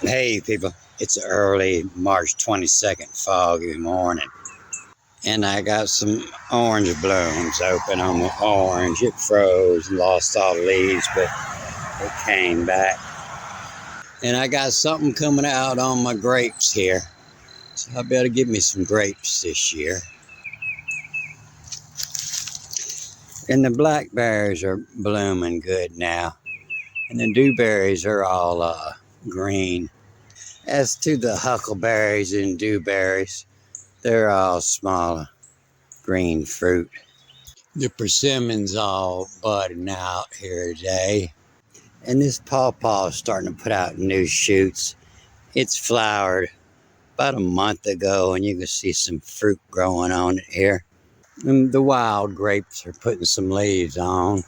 Hey people, it's early March 22nd, foggy morning, and I got some orange blooms open on the orange. It froze and lost all the leaves, but it came back. And I got something coming out on my grapes here, so I better give me some grapes this year. And the blackberries are blooming good now, and the dewberries are all green. As to the huckleberries and dewberries, they're all small green fruit. The persimmon's all budding out here today. And this pawpaw is starting to put out new shoots. It's flowered about a month ago, and you can see some fruit growing on it here. And the wild grapes are putting some leaves on.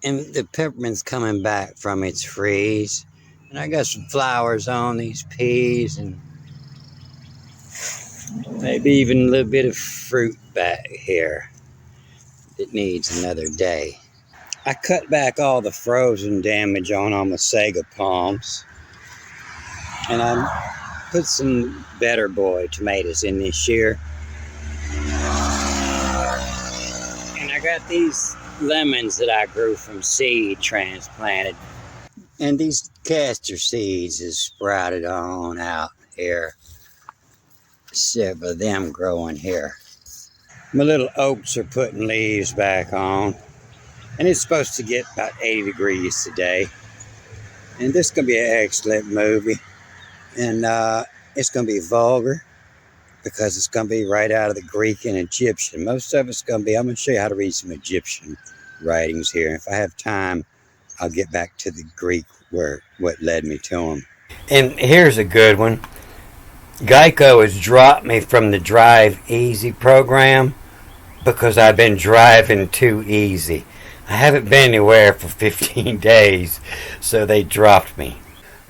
And the peppermint's coming back from its freeze. And I got some flowers on these peas, and maybe even a little bit of fruit back here. It needs another day. I cut back all the frozen damage on all my Sega palms, and I put some Better Boy tomatoes in this year. And I got these lemons that I grew from seed transplanted, and these castor seeds is sprouted on out here. Several of them growing here. My little oaks are putting leaves back on, and it's supposed to get about 80 degrees today. And this is going to be an excellent movie. And it's going to be vulgar because it's going to be right out of the Greek and Egyptian. Most of it's going to be, I'm going to show you how to read some Egyptian writings here. If I have time, I'll get back to the Greek where what led me to them. And here's a good one. Geico has dropped me from the Drive Easy program because I've been driving too easy. I haven't been anywhere for 15 days, so they dropped me.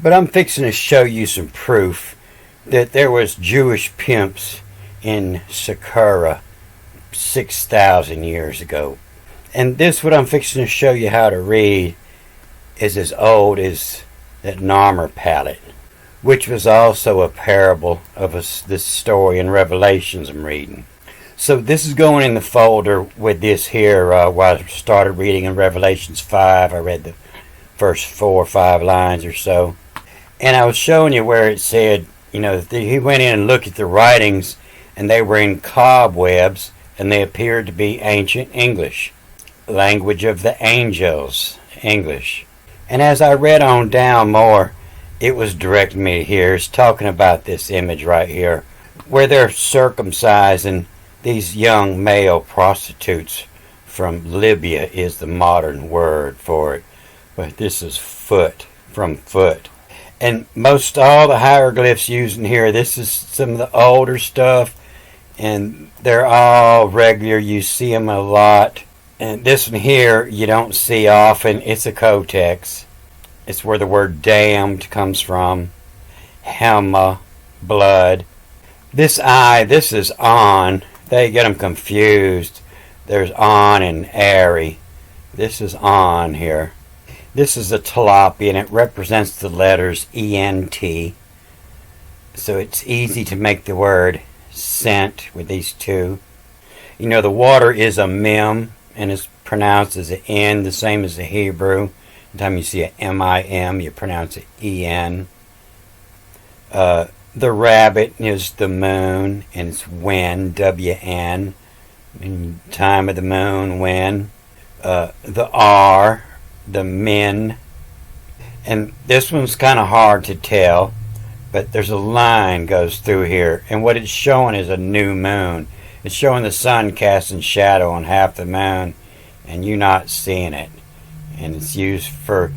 But I'm fixing to show you some proof that there was Jewish pimps in Saqqara 6,000 years ago. And this, what I'm fixing to show you how to read, is as old as that Narmer palette, which was also a parable of this story in Revelations I'm reading. So this is going in the folder with this here. While I started reading in Revelations 5, I read the first 4 or 5 lines or so. And I was showing you where it said, he went in and looked at the writings, and they were in cobwebs, and they appeared to be ancient English, language of the angels, English. And as I read on down more, it was directing me here. It's talking about this image right here, where they're circumcising these young male prostitutes from Libya is the modern word for it. But this is foot, from foot. And most all the hieroglyphs used in here, this is some of the older stuff, and they're all regular. You see them a lot. And this one here, you don't see often. It's a codex. It's where the word damned comes from. Hema, blood. This I, this is on. They get them confused. There's on and airy. This is on here. This is a tilapia, and it represents the letters ENT. So it's easy to make the word scent with these two. The water is a mem, and it's pronounced as an N, the same as the Hebrew. Anytime you see a M-I-M, you pronounce it E-N. The rabbit is the moon, and it's when, W-N. Time of the moon, when. The R, the min. And this one's kind of hard to tell, but there's a line goes through here. And what it's showing is a new moon. It's showing the sun casting shadow on half the moon, and you not seeing it. And it's used for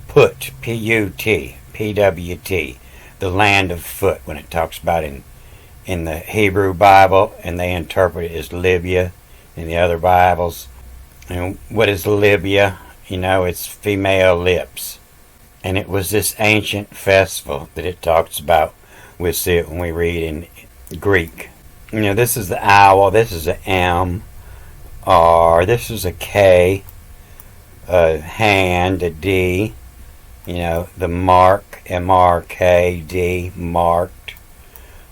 put, P-U-T, P-W-T. The land of foot, when it talks about in the Hebrew Bible, and they interpret it as Libya in the other Bibles. And what is Libya? It's female lips. And it was this ancient festival that it talks about. We'll see it when we read in Greek. This is the owl, this is a M, R, this is a K, a hand, a D, You know, the mark, M-R-K-D, marked.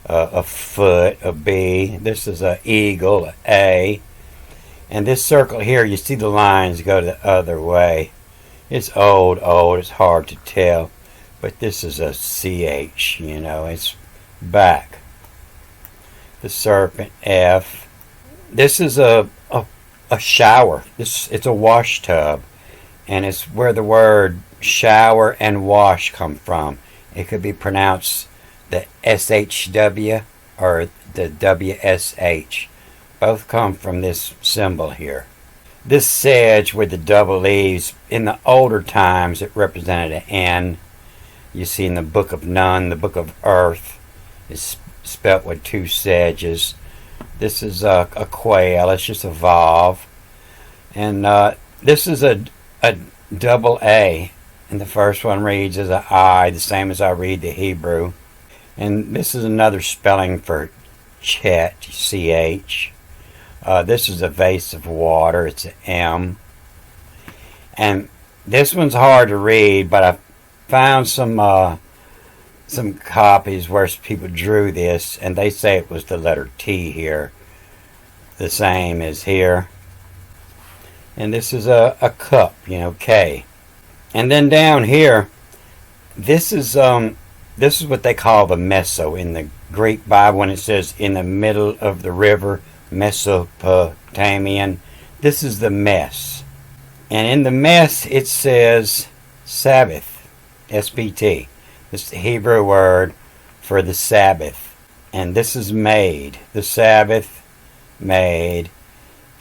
A foot, a B. This is a eagle, a. And this circle here, you see the lines go the other way. It's old, it's hard to tell. But this is a CH, you know, it's back. The serpent, F. This is a shower. It's a wash tub. And it's where the word shower and wash come from. It could be pronounced the SHW or the WSH. Both come from this symbol here. This sedge with the double leaves, in the older times it represented an N. You see in the Book of Nun, the Book of Earth is spelt with two sedges. This is a quail, it's just a valve. And this is a double A. And the first one reads as an I, the same as I read the Hebrew. And this is another spelling for Chet, C-H. This is a vase of water, it's an M. And this one's hard to read, but I found some copies where people drew this, and they say it was the letter T here, the same as here. And this is a cup, you know, K. And then down here, this is what they call the Meso in the Greek Bible when it says in the middle of the river, Mesopotamian. This is the mess. And in the mess it says Sabbath, S-B-T. This is the Hebrew word for the Sabbath. And this is made, the Sabbath, made.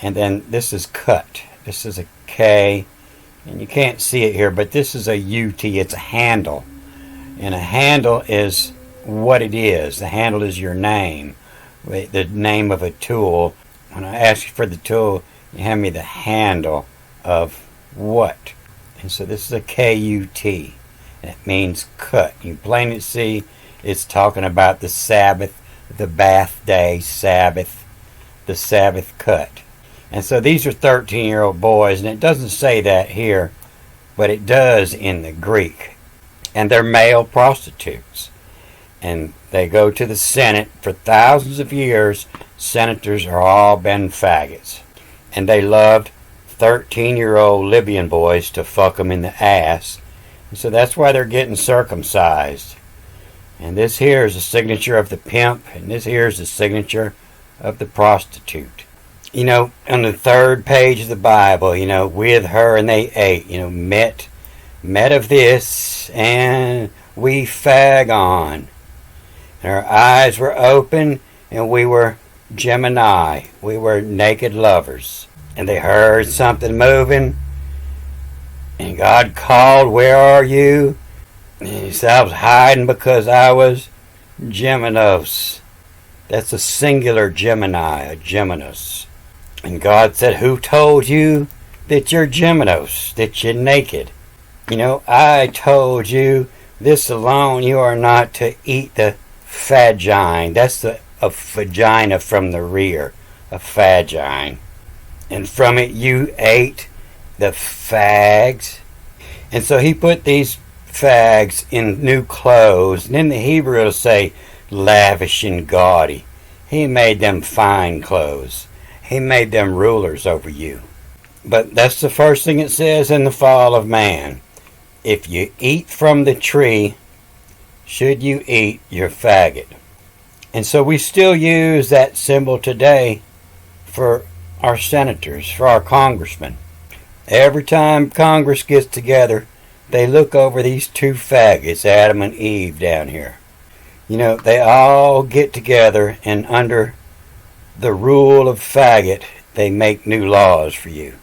And then this is cut. This is a K. And you can't see it here, but this is a U-T. It's a handle. And a handle is what it is. The handle is your name, the name of a tool. When I ask you for the tool, you hand me the handle of what? And so this is a K-U-T. And it means cut. You plainly see it's talking about the Sabbath, the bath day Sabbath, the Sabbath cut. And so these are 13-year-old boys, and it doesn't say that here, but it does in the Greek. And they're male prostitutes. And they go to the Senate. For thousands of years, senators are all been faggots. And they loved 13-year-old Libyan boys to fuck them in the ass. And so that's why they're getting circumcised. And this here is the signature of the pimp, and this here is the signature of the prostitute. You know, on the third page of the Bible, you know, with her and they ate, you know, met of this, and we fag on. And our eyes were open, and we were Gemini. We were naked lovers. And they heard something moving, and God called, where are you? And he said, I was hiding because I was Geminos. That's a singular Gemini, a Geminos. And God said, who told you that you're Geminos, that you're naked? You know, I told you this alone, you are not to eat the fagine. That's a vagina from the rear, a fagine. And from it you ate the fags. And so he put these fags in new clothes. And in the Hebrew it'll say lavish and gaudy. He made them fine clothes. He made them rulers over you. But that's the first thing it says in the fall of man. If you eat from the tree, should you eat your faggot? And so we still use that symbol today for our senators, for our congressmen. Every time Congress gets together, they look over these two faggots, Adam and Eve down here. You know, they all get together, and under the rule of faggot, they make new laws for you.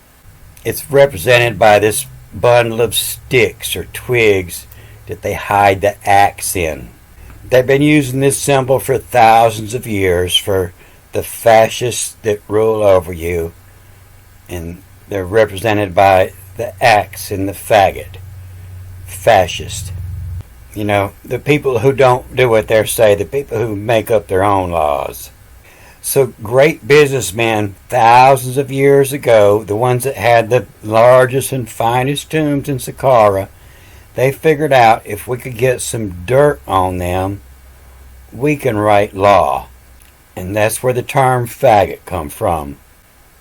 It's represented by this bundle of sticks or twigs that they hide the axe in. They've been using this symbol for thousands of years for the fascists that rule over you, and they're represented by the axe and the faggot. Fascist. You know, the people who don't do what they say, the people who make up their own laws. So great businessmen thousands of years ago, the ones that had the largest and finest tombs in Saqqara, they figured out if we could get some dirt on them, we can write law. And that's where the term faggot come from.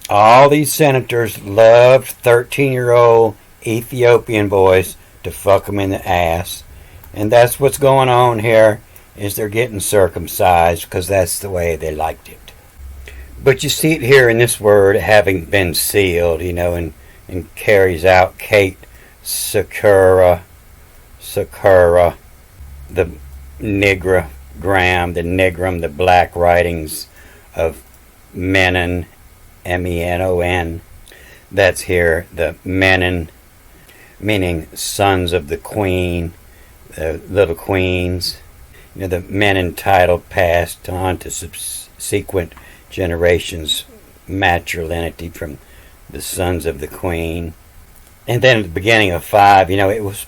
All these senators loved 13-year-old Ethiopian boys to fuck them in the ass. And that's what's going on here, is they're getting circumcised because that's the way they liked it. But you see it here in this word having been sealed, and carries out Kate Sakura, the Negrum, the black writings of Menon, Menon. That's here, the Menon, meaning sons of the queen, the little queens. The Menon title passed on to subsequent generations, matrilineity from the sons of the queen. And then at the beginning of 5, it was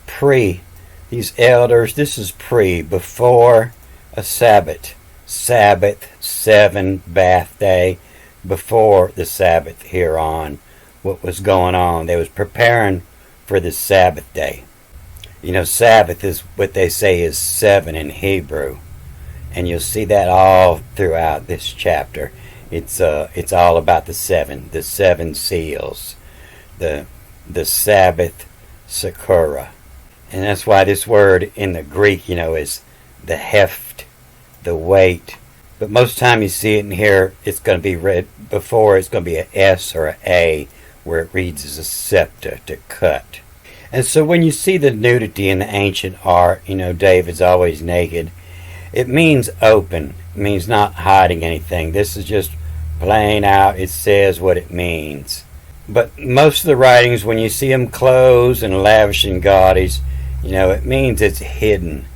these elders, this is before a Sabbath, 7 bath day, before the Sabbath here on, what was going on. They was preparing for the Sabbath day. Sabbath is what they say is 7 in Hebrew. And you'll see that all throughout this chapter. It's all about the 7 seals, the Sabbath Sakura. And that's why this word in the Greek, is the heft, the weight. But most time you see it in here, it's going to be read before, it's going to be an S or an A, where it reads as a septa, to cut. And so when you see the nudity in the ancient art, David's always naked, it means open. It means not hiding anything. This is just plain out, it says what it means. But most of the writings, when you see them clothes and lavish and gaudies, it means it's hidden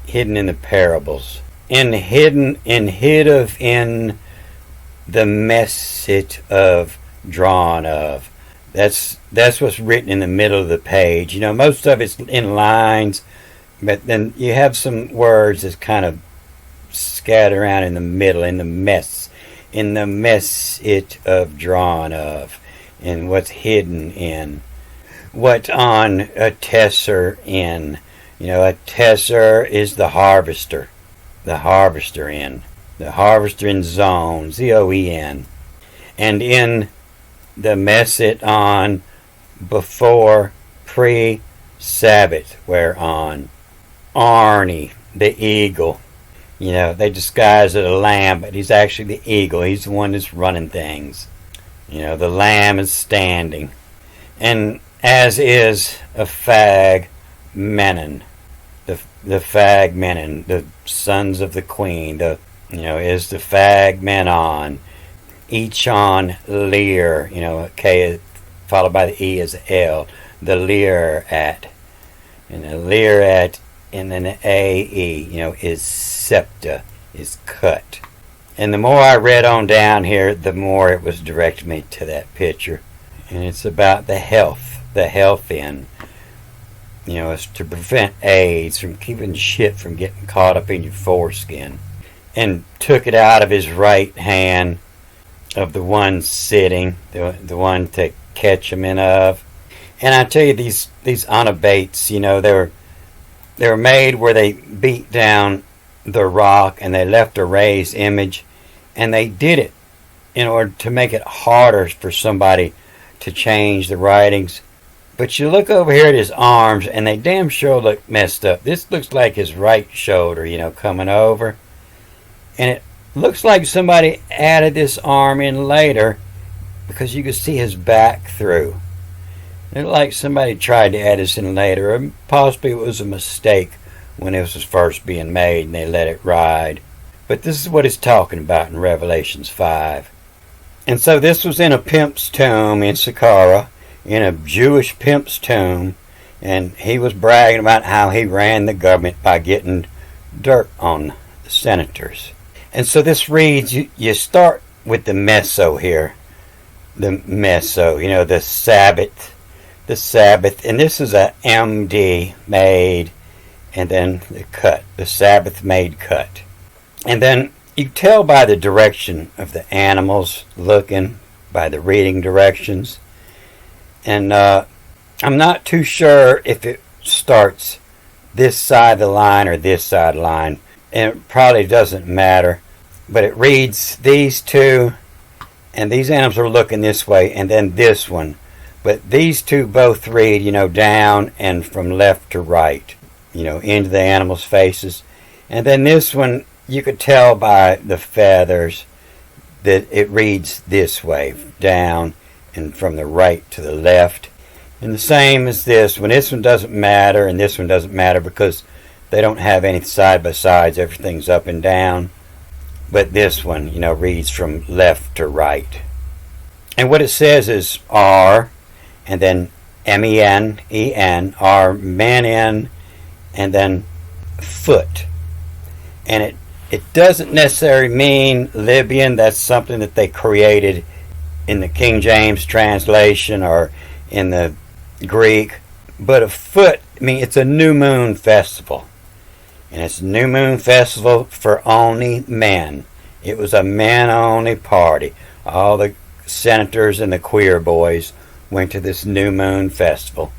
in the parables. In the messit of drawn of. That's what's written in the middle of the page. Most of it's in lines, but then you have some words that's kind of scattered around in the middle, in the messit of drawn of, and what's hidden in. What on a tesser in. A tesser is the harvester in. The harvester in zone, Zoen. And in the messit on, before, pre-Sabbath, whereon. Arnie, the eagle. They disguise it a lamb, but he's actually the eagle. He's the one that's running things. The lamb is standing. And as is a fag menon, the fag menon, the sons of the queen, is the fag menon, each on lear, K followed by the E is L, the lear at, and the lear at, and then the A-E, is septa, is cut. And the more I read on down here, the more it was directing me to that picture. And it's about the health in. It's to prevent AIDS, from keeping shit from getting caught up in your foreskin. And took it out of his right hand, of the one sitting, the one to catch him in of. And I tell you, these anabates, they were made where they beat down the rock and they left a raised image, and they did it in order to make it harder for somebody to change the writings. But you look over here at his arms, and they damn sure look messed up. This looks like his right shoulder, coming over. And it looks like somebody added this arm in later, because you can see his back through. It looked like somebody tried to add this in later, or possibly it was a mistake when it was first being made and they let it ride. But this is what it's talking about in Revelations 5. And so this was in a pimp's tomb in Saqqara, in a Jewish pimp's tomb, and he was bragging about how he ran the government by getting dirt on the senators. And so this reads, you start with the meso here, the meso, the Sabbath, and this is a MD made, and then the cut, the Sabbath made cut. And then you tell by the direction of the animals looking, by the reading directions. And I'm not too sure if it starts this side of the line or this side of the line. And it probably doesn't matter. But it reads these two, and these animals are looking this way, and then this one. But these two both read, down and from left to right, into the animals' faces. And then this one, you could tell by the feathers that it reads this way, down and from the right to the left. And the same as this one. This one doesn't matter, and this one doesn't matter because they don't have any side by sides. Everything's up and down. But this one, reads from left to right. And what it says is R, and then MEN, R, men, and then foot. And it doesn't necessarily mean Libyan. That's something that they created in the King James translation or in the Greek. But a foot, it's a new moon festival. And it's a new moon festival for only men. It was a men-only party. All the senators and the queer boys went to this new moon festival.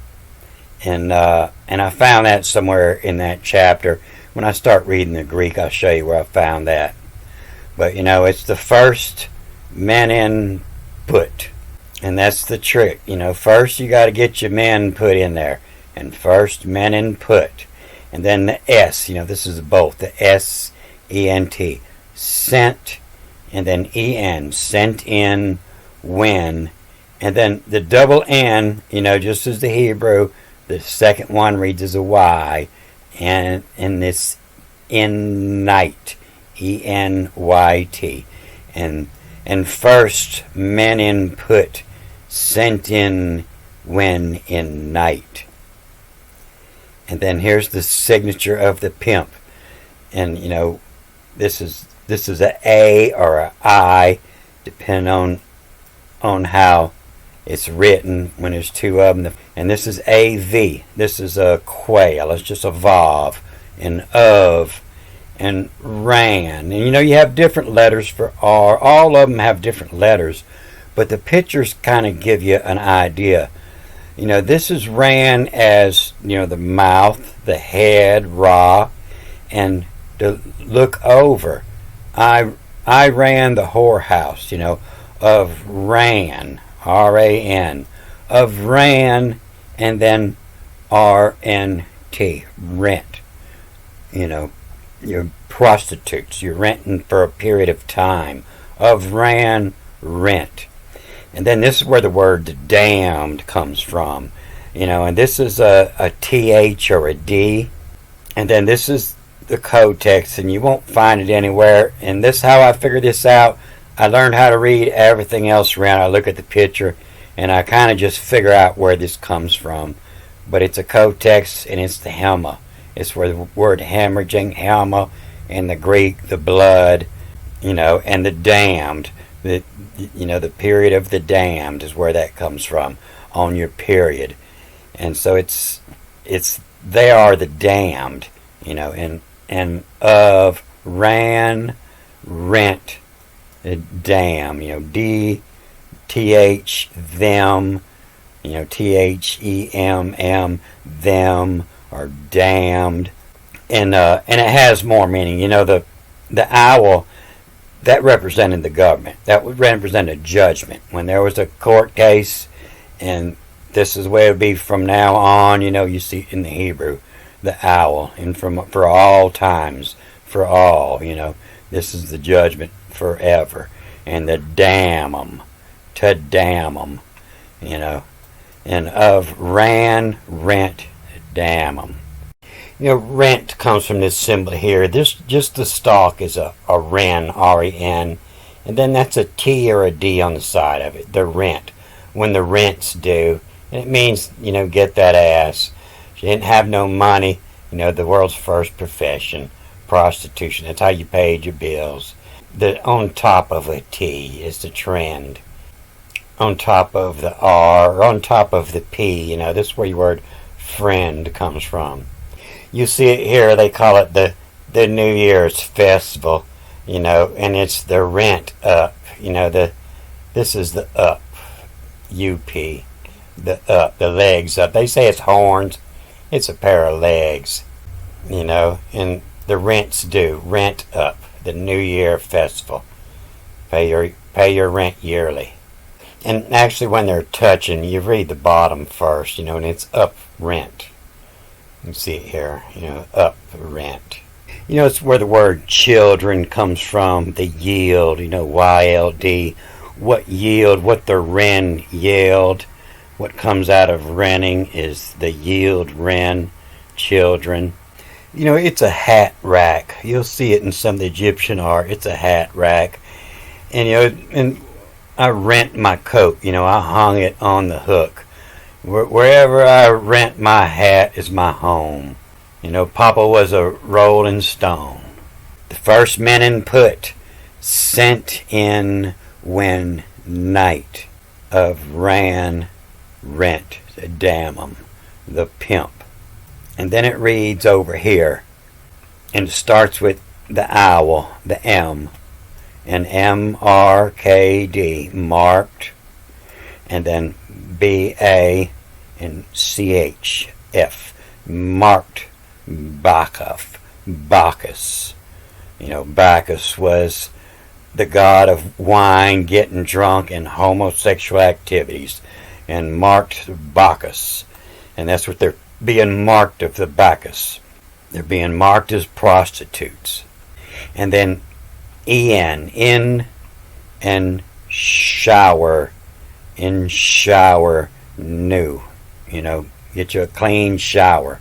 And I found that somewhere in that chapter. When I start reading the Greek, I'll show you where I found that. But, it's the first men in put. And that's the trick. First you got to get your men put in there. And first men in put. And then the S, this is both. The S-E-N-T. Sent. And then E-N. Sent in. When. And then the double N, just as the Hebrew, the second one reads as a Y. And this in night. E-N-Y-T. And first men in put. Sent in when in night. And then here's the signature of the pimp. And this is a or a I, depending on how it's written when there's two of them. And this is AV. This is a quail. It's just a vav. And of. And ran. And you have different letters for R. All of them have different letters. But the pictures kind of give you an idea. This is ran as, the mouth, the head, Ra, and to look over. I ran the whorehouse, of ran, R-A-N, of ran, and then R-N-T, rent. You're prostitutes. You're renting for a period of time. Of ran, rent. And then this is where the word damned comes from. And this is a TH or a D. And then this is the code text, and you won't find it anywhere. And this is how I figured this out. I learned how to read everything else around. I look at the picture, and I kind of just figure out where this comes from. But it's a code text, and it's the Helma. It's where the word hemorrhaging, Helma, in the Greek, the blood, and the damned. The period of the damned is where that comes from, on your period. And so they are the damned, and of, ran, rent, damn, D, T-H, them, T-H-E-M-M, them, or damned. And it has more meaning. The owl, that represented the government. That would represent a judgment. When there was a court case, and this is the way it would be from now on, you see in the Hebrew, the owl, and for all times, for all, this is the judgment forever. And the damn 'em, to damn 'em, and of ran, rent, damn 'em. Rent comes from this symbol here. This, just the stalk is a ren, R-E-N, and then that's a T or a D on the side of it, the rent, when the rent's due. And it means, get that ass. She didn't have no money, the world's first profession, prostitution. That's how you paid your bills. On top of a T is the trend. On top of the R, or on top of the P, this is where your word friend comes from. You see it here, they call it the New Year's festival, and it's the rent up, this is the up, U-P, the up, the legs up. They say it's horns, it's a pair of legs. and the rent's due. Rent up. The New Year festival. Pay your rent yearly. And actually, when they're touching, you read the bottom first, and it's up rent. You can see it here, up rent. It's where the word children comes from, the yield, YLD. What yield, what the wren yelled. What comes out of renting is the yield wren, children. It's a hat rack. You'll see it in some of the Egyptian art. It's a hat rack. And I rent my coat. I hung it on the hook. Wherever I rent my hat is my home. Papa was a rolling stone. The first men in put sent in when night of ran rent. Damn 'em. The pimp. And then it reads over here. And it starts with the owl, the M. And MRKD, marked, and then BA and CHF, marked Bacchus. Bacchus was the god of wine, getting drunk, and homosexual activities, and marked Bacchus. And that's what they're being marked of the Bacchus. They're being marked as prostitutes. And then in and shower, new. Get you a clean shower.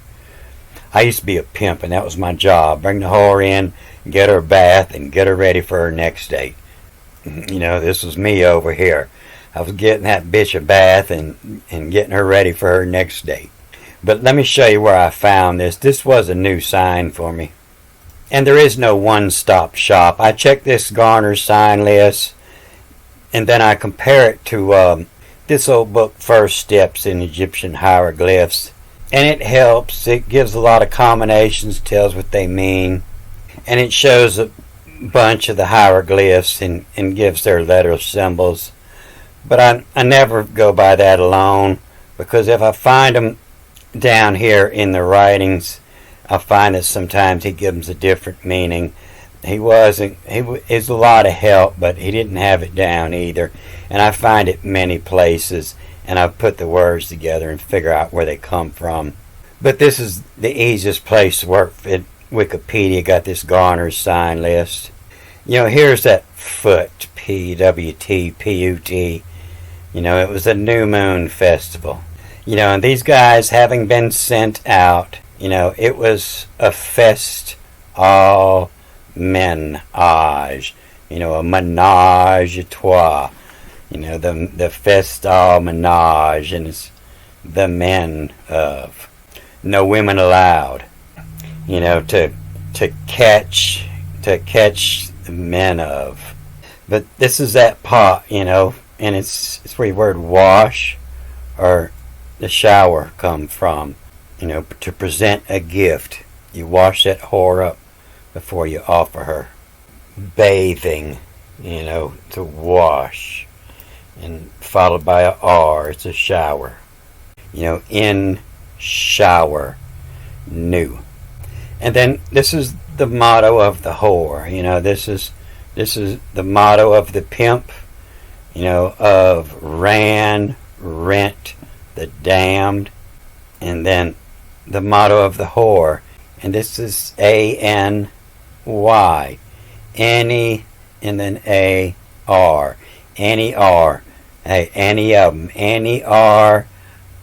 I used to be a pimp, and that was my job. Bring the whore in, get her a bath, and get her ready for her next date. This was me over here. I was getting that bitch a bath and getting her ready for her next date. But let me show you where I found this. This was a new sign for me. And there is no one-stop shop. I checked this Garner sign list, and then I compare it to this old book, First Steps in Egyptian Hieroglyphs. And it helps. It gives a lot of combinations, tells what they mean. And it shows a bunch of the hieroglyphs and gives their letter symbols. But I never go by that alone, because if I find them down here in the writings, I find that sometimes he gives them a different meaning. He is a lot of help, but he didn't have it down either. And I find it many places, and I've put the words together and figure out where they come from. But this is the easiest place to work. Wikipedia got this Garner sign list. Here's that foot, PWT, it was a new moon festival. And these guys having been sent out, it was a fest all menage, a menage a trois, the fest all menage, and it's the men of, no women allowed, to catch the men of. But this is that pot, and it's where the word wash or the shower come from. To present a gift. You wash that whore up before you offer her. Bathing, to wash. And followed by a R, it's a shower. In shower, new. And then this is the motto of the whore. This is the motto of the pimp. Of ran, rent, the damned. And then the motto of the whore, and this is ANY, any, and then AR, any R, hey, any of them, any R,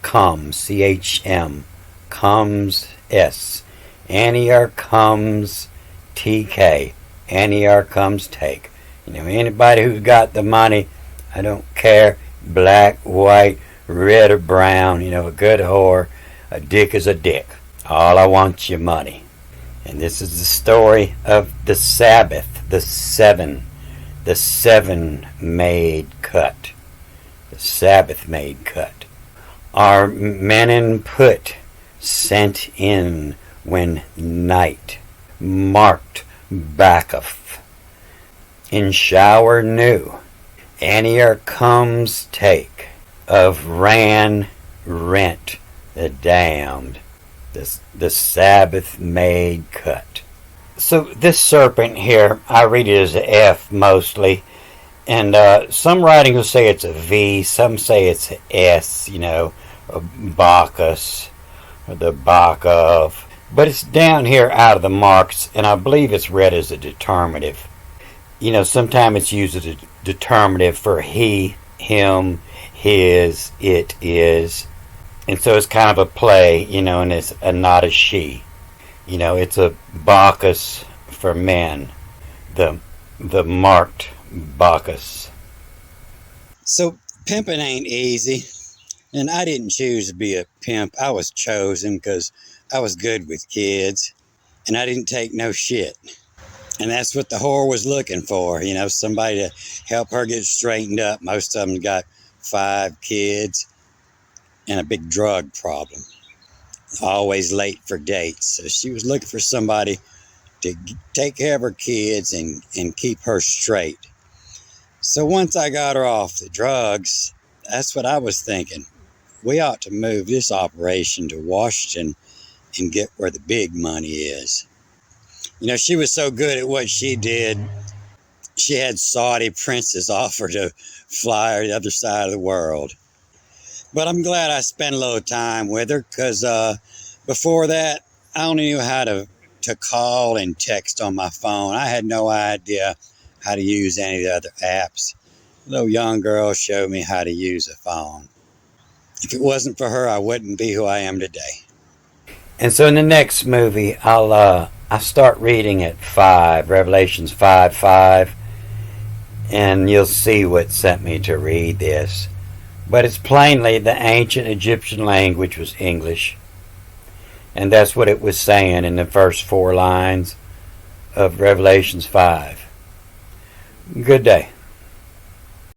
comes, CHM, comes S, any R comes TK, any R comes take. Anybody who's got the money, I don't care, black, white, red or brown, a good whore. A dick is a dick. All I want's your money. And this is the story of the Sabbath, the seven made cut. The Sabbath made cut. Our men in put sent in when night marked Bacchus. In shower new, Annier comes take of ran rent. The damned. The Sabbath made cut. So this serpent here, I read it as an F mostly, and some writing will say it's a V, some say it's an S, a Bacchus, or the Bacchus. But it's down here out of the marks, and I believe it's read as a determinative. Sometimes it's used as a determinative for he, him, his, it is. And so it's kind of a play, and it's a not a she. It's a Bacchus for men. The marked Bacchus. So pimping ain't easy. And I didn't choose to be a pimp. I was chosen because I was good with kids. And I didn't take no shit. And that's what the whore was looking for. Somebody to help her get straightened up. Most of them got 5 kids and a big drug problem. Always late for dates. So she was looking for somebody to take care of her kids and keep her straight. So once I got her off the drugs, that's what I was thinking. We ought to move this operation to Washington and get where the big money is. She was so good at what she did, she had Saudi princes offer to fly her to the other side of the world. But I'm glad I spent a little time with her, because before that, I only knew how to call and text on my phone. I had no idea how to use any of the other apps. A little young girl showed me how to use a phone. If it wasn't for her, I wouldn't be who I am today. And so in the next movie, I'll start reading at 5, Revelations 5:5, and you'll see what sent me to read this. But it's plainly the ancient Egyptian language was English, and that's what it was saying in the first 4 lines of Revelations 5. Good day.